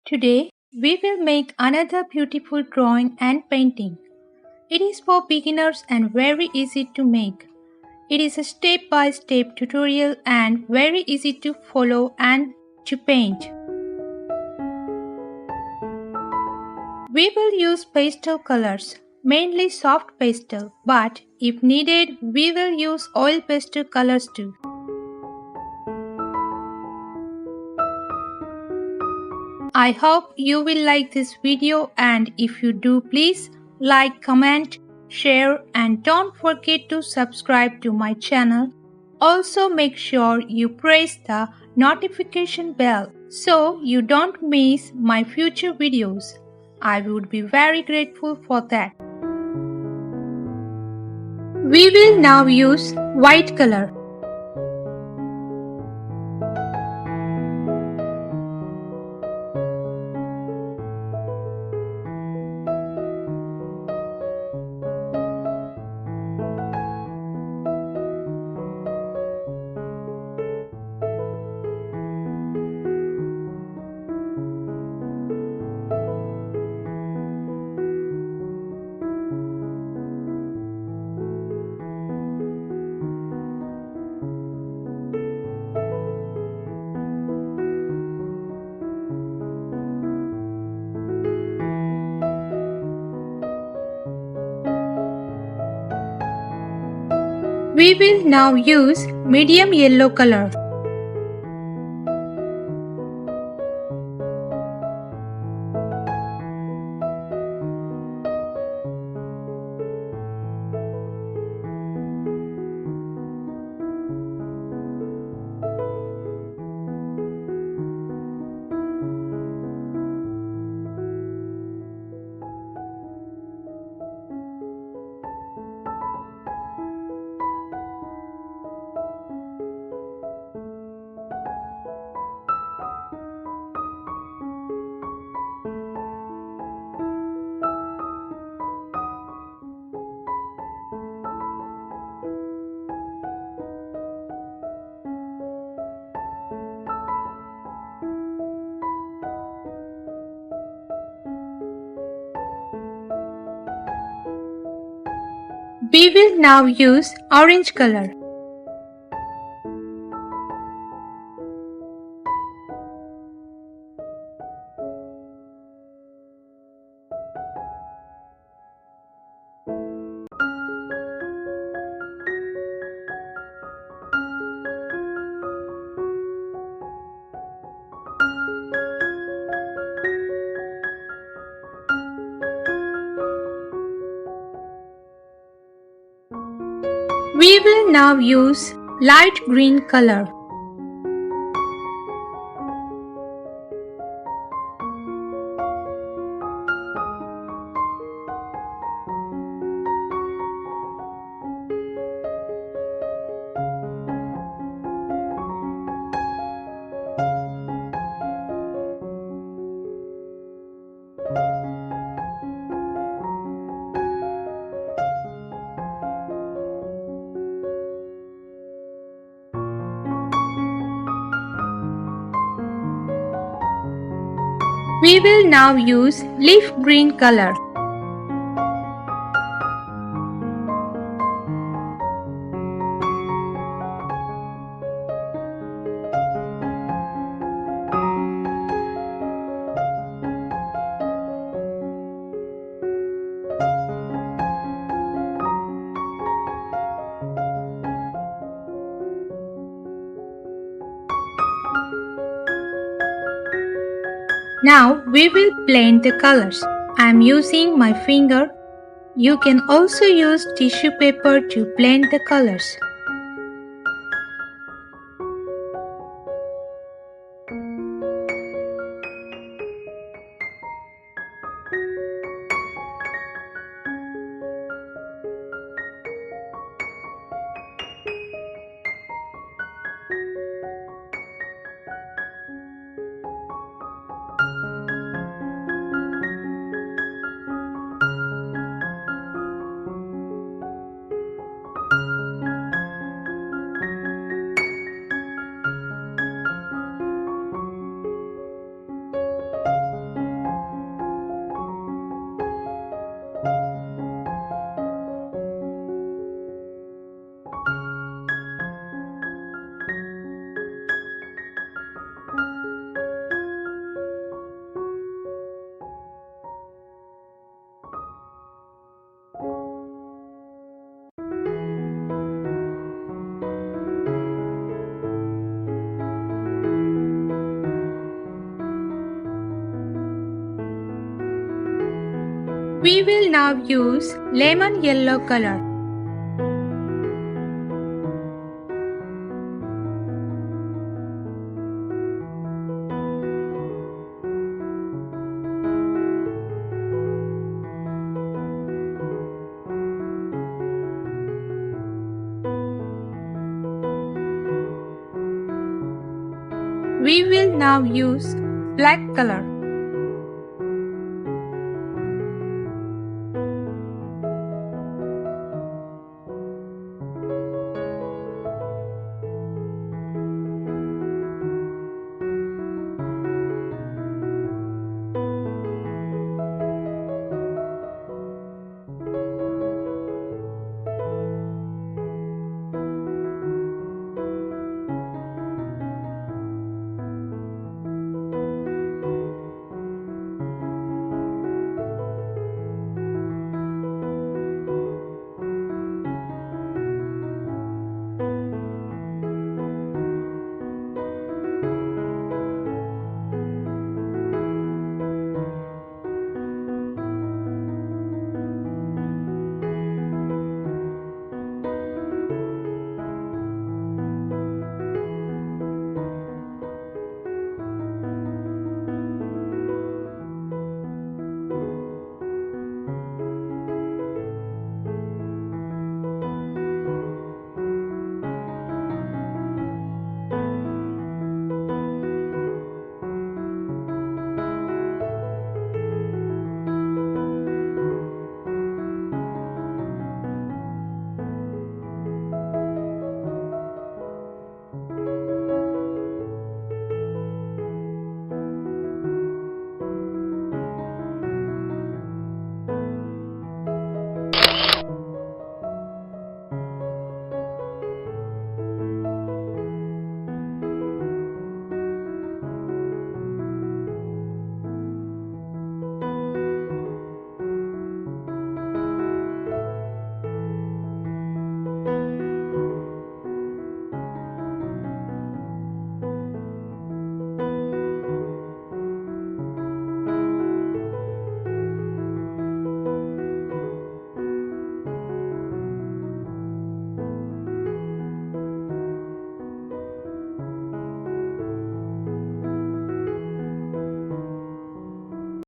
Today, we will make another beautiful drawing and painting. It is for beginners and very easy to make. It is a step-by-step tutorial and very easy to follow and to paint. We will use pastel colors, mainly soft pastel, but if needed, we will use oil pastel colors too. I hope you will like this video, and if you do, please like, comment, share and don't forget to subscribe to my channel. Also make sure you press the notification bell so you don't miss my future videos. I would be very grateful for that. We will now use white color. We will now use medium yellow color. We will now use orange color. We will now use light green color. We will now use leaf green color. Now we will blend the colors. I am using my finger. You can also use tissue paper to blend the colors. We will now use lemon yellow color. We will now use black color.